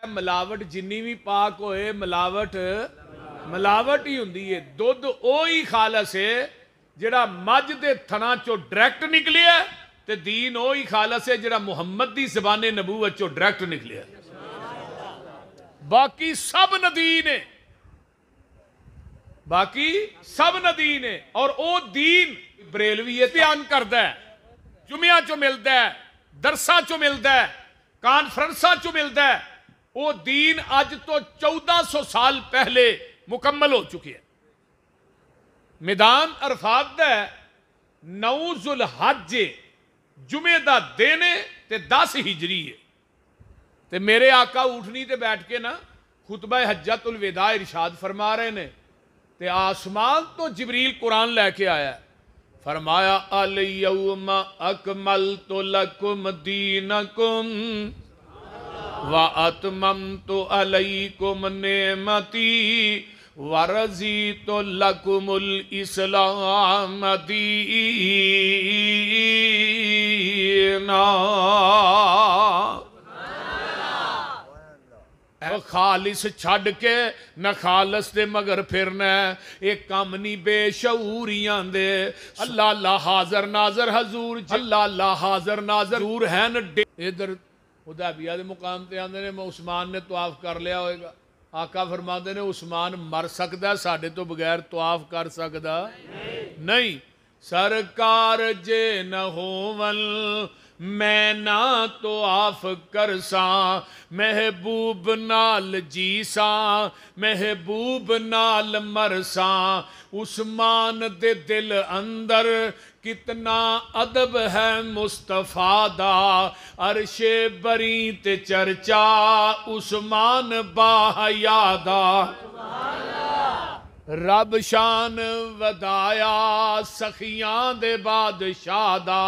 ملاوٹ جنی بھی پاک ہوئے ملاوٹ ہی ہوندی ہے. دودھ اوہی خالص ہے جڑا مجھ دے تھنا چو ڈائریکٹ نکلے ہے تے دین اوہی خالص ہے جڑا محمد دی زبان نبوت چو ڈائریکٹ نکلے ہے. باقی سب ندین ہے، باقی سب ندین ہے. اور او دین بریلوی بیان کردا ہے، جمعہ چو ملدا ہے، درساں چو ملدا ہے، کانفرنساں چو ملدا ہے. وہ دین اج تو 1400 سال پہلے مکمل ہو چکی ہے. میدان عرفات دا 9 ذوالحج جمعے دا دن تے 10 ہجری ہے. تے میرے آقا اٹھنی تے بیٹھ کے نا خطبہ حجت الوداع ارشاد فرما رہے نے تے آسمان تو جبریل قرآن لے کے آیا ہے. فرمایا الیوم اکملت لکم دینکم وَأَتْمَمْتُ عَلَيْكُمْ نِعْمَتِي وَرَضِيتُ لَكُمُ الْإِسْلَامَ دِينًا. خالص چھڑ کے نہ خالص دے مگر پھرنا ہے. ایک کام نہیں بے شعوریاں دے. اللہ اللہ حاضر ناظر حضور، اللہ اللہ حاضر ناظر حضور ہے نا. ادھر حدیبیہ دے مقام تے آندے نے میں عثمان نے طواف کر لیا ہوئے گا. آقا فرماندے نے عثمان مر سکدا ساڈے تو بغیر طواف کر سکدا نہیں. سرکار جے نہ ہون میں نہ طواف کرساں، محبوب نال جیساں محبوب نال مرساں. عثمان دے دل اندر کتنا ادب ہے مصطفیٰ دا، عرش بری تے چرچا عثمان باحیا دا. رب شان ودایا سخیاں دے بادشاہ دا.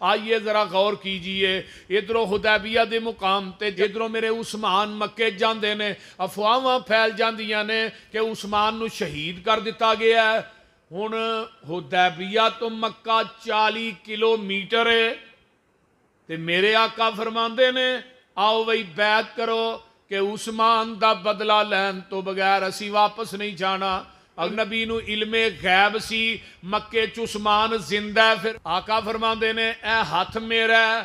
آئیے ذرا غور کیجئے، ادھروں حدیبیہ دے مقام تے ادھروں میرے عثمان مکے جاندے نے، افواہاں پھیل جاندیاں نے کہ عثمان نو شہید کر دیتا گیا ہے. ہن حدیبیہ تو مکہ 40 کلومیٹر ہے تے میرے آقا فرماندے نے آؤ وہی بیعت کرو کہ عثمان دا بدلہ لین تو بغیر اسی واپس نہیں جانا. نبی نو علم غیب سی مکے چ عثمان زندہ ہے. پھر آقا فرماندے نے اے ہاتھ میرا ہے،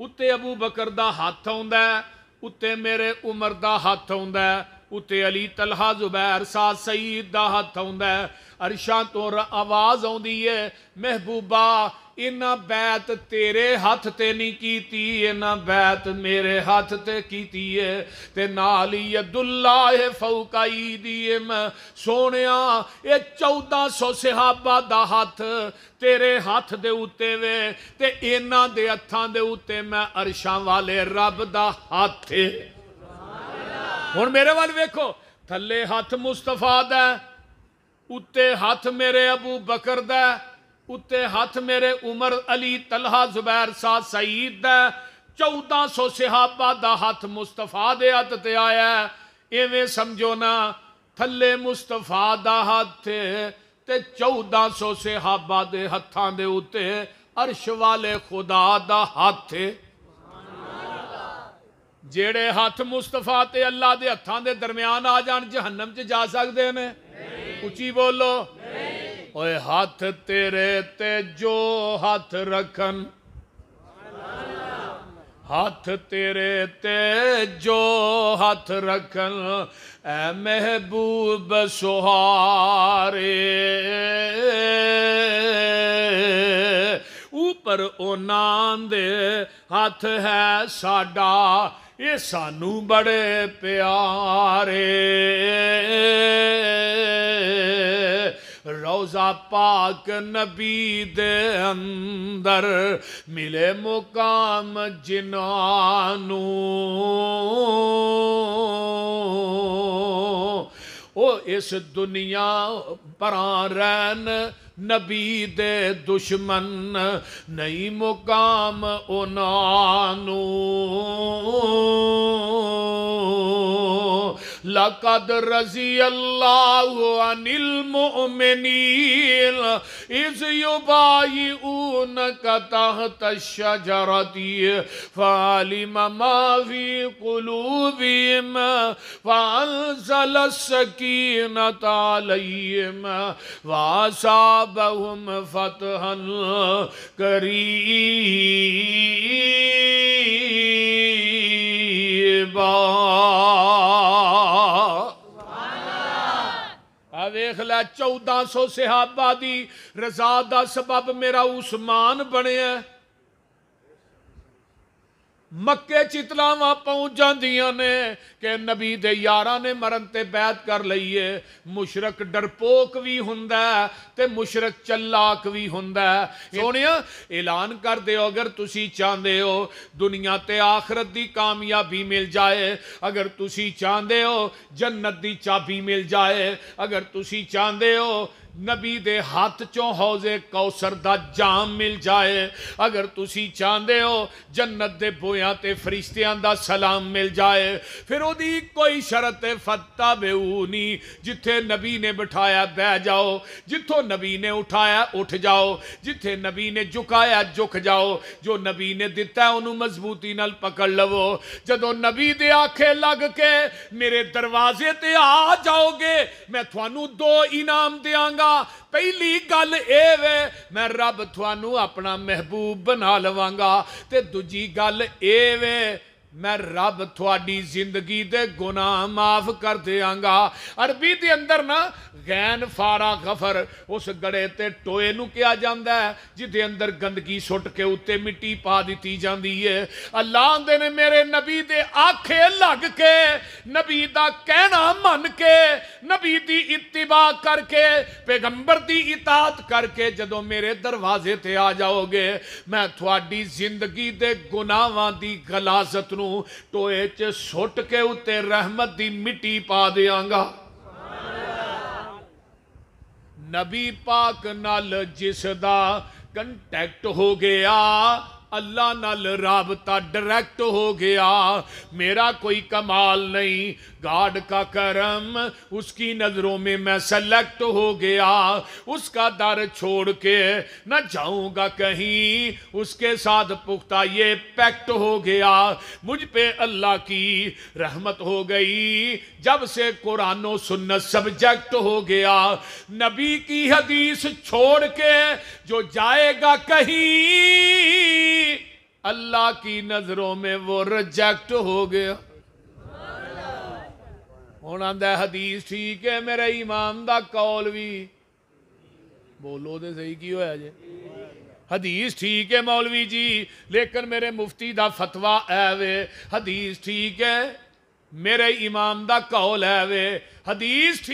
اتے ابو بکر دا ہاتھ ہوندا ہے، اتے میرے عمر دا ہاتھ ہوندا ہے، اتے علی طلحہ زبیر سعد سعید دا ہاتھ ہوندا ہے. عرشاں تو آواز ہوندی ہے محبوبہ انہاں بیعت تیرے ہاتھ تے نہیں کیتی، انہاں بیعت میرے ہاتھ تے کیتی ہے. تے نال ید اللہ فوق ایدیہم، سونیاں اے 1400 صحابہ دا ہاتھ تیرے ہاتھ دے اوتے وے تے انہاں دے ہتھاں دے اوتے میں عرشاں والے رب دا ہاتھ ہے. ہن میرے وال ویکھو، تھلے ہاتھ مصطفیٰ دا، اتے ہاتھ میرے ابو بکر دا، اتے ہاتھ میرے عمر علی طلحہ زبیر سعد سعید دا. 1400 صحابہ دا ہاتھ مصطفیٰ دے ہاتھ تے آیا ہے. ایویں سمجھو نا تھلے مصطفیٰ دا ہاتھ تے 1400 صحابہ دے ہتھاں دے اتے عرش والے خدا دا ہاتھ. جیڑے ہاتھ مصطفیٰ تے اللہ دے ہتھاں دے درمیان آ جان جہنم چ جا سکدے نے؟ اچھی بولو. اوے ہاتھ تیرے تے جو ہاتھ رکھن، ہاتھ تیرے تے جو ہاتھ رکھن اے محبوب سہارے، اوپر انہاں دے ہاتھ ہے ساڈا یہ سانو بڑے پیارے. روضہ پاک نبی دے اندر ملے مقام جنانو، او اس دنیا پران رہن نبی دے دشمن نہیں مقام انانو. لقد رضی اللہ عن المؤمنین اذ یبایعونک تحت الشجرۃ فعلم ما فی قلوبہم فانزل السکینۃ علیہم واصابہم فتحا قریبا۔ ویکھ لے 1400 صحابہ دی رضا دا سبب میرا عثمان بنیا۔ مکے چتلاواں پہنچ جاندیاں نے کہ نبی دے یاراں نے مرن تے بیعت کر لئیے۔ مشرک ڈرپوک بھی ہوندا ہے تے مشرک چلاک بھی ہوندا ہے۔ سونیا اعلان کر دیو اگر تسی چاہندے ہو دنیا تے آخرت دی کامیابی مل جائے، اگر تسی چاہندے ہو جنت دی چابی مل جائے، اگر تسی چاہندے ہو نبی دے ہاتھ چوں حوض کوثر دا جام مل جائے، اگر تسی چاہندے ہو جنت دے بویاں تے فرشتیاں دا سلام مل جائے، پھر او دی کوئی شرط فتبعونی، جتھے نبی نے بٹھایا بہ جاؤ، جتھوں نبی نے اٹھایا اٹھ جاؤ، جتھے نبی نے جھکایا جھک جاؤ، جو نبی نے دیتا ہے انہوں مضبوطی نال پکڑ لو۔ جدو نبی دے آنکھیں لگ کے میرے دروازے تے آ جاؤ گے میں تھانوں 2 انعام دیاں گا۔ پہلی گل اے وے میں رب تھانوں اپنا محبوب بنا لواں گا، تے دوجی گل اے وے میں رب تھوڑی زندگی دے گناہ معاف کر دیاں گا۔ عربی دے اندر نا غین فارا غفر اس گڑے تے ٹوئے نو کیا جاندہ ہے جدے اندر گندگی سٹ کے اتے مٹی پا دیتی جاندی ہے۔ اللہ دے نے میرے نبی دے آنکھیں لگ کے نبی دا کہنا من کے نبی دی اتباع کر کے پیغمبر دی اطاعت کر کے جدو میرے دروازے تے آ جاؤ گے میں تھوڑی زندگی دے گناہاں دی غلاظت ٹوئے چے سٹ کے اتے رحمت دی مٹی پا دیاں گا۔ نبی پاک نال جس دا کنٹیکٹ ہو گیا اللہ نال رابطہ ڈائریکٹ ہو گیا، میرا کوئی کمال نہیں، گاڈ کا کرم، اس کی نظروں میں میں سلیکٹ ہو گیا، اس کا در چھوڑ کے نہ جاؤں گا کہیں، اس کے ساتھ پختہ یہ پیکٹ ہو گیا۔ مجھ پہ اللہ کی رحمت ہو گئی جب سے قرآن و سنت سبجیکٹ ہو گیا۔ نبی کی حدیث چھوڑ کے جو جائے گا کہیں اللہ کی نظروں میں وہ ریجیکٹ ہو گیا۔ ہونا دے حدیث ٹھیک ہے میرے امام دا قول بھی بولو دے صحیح کی ہویا جے حدیث ٹھیک ہے مولوی جی لیکن میرے مفتی دا فتوہ ہے وے، حدیث ٹھیک ہے میرے امام دا قول ہے وے، حدیث ٹھیک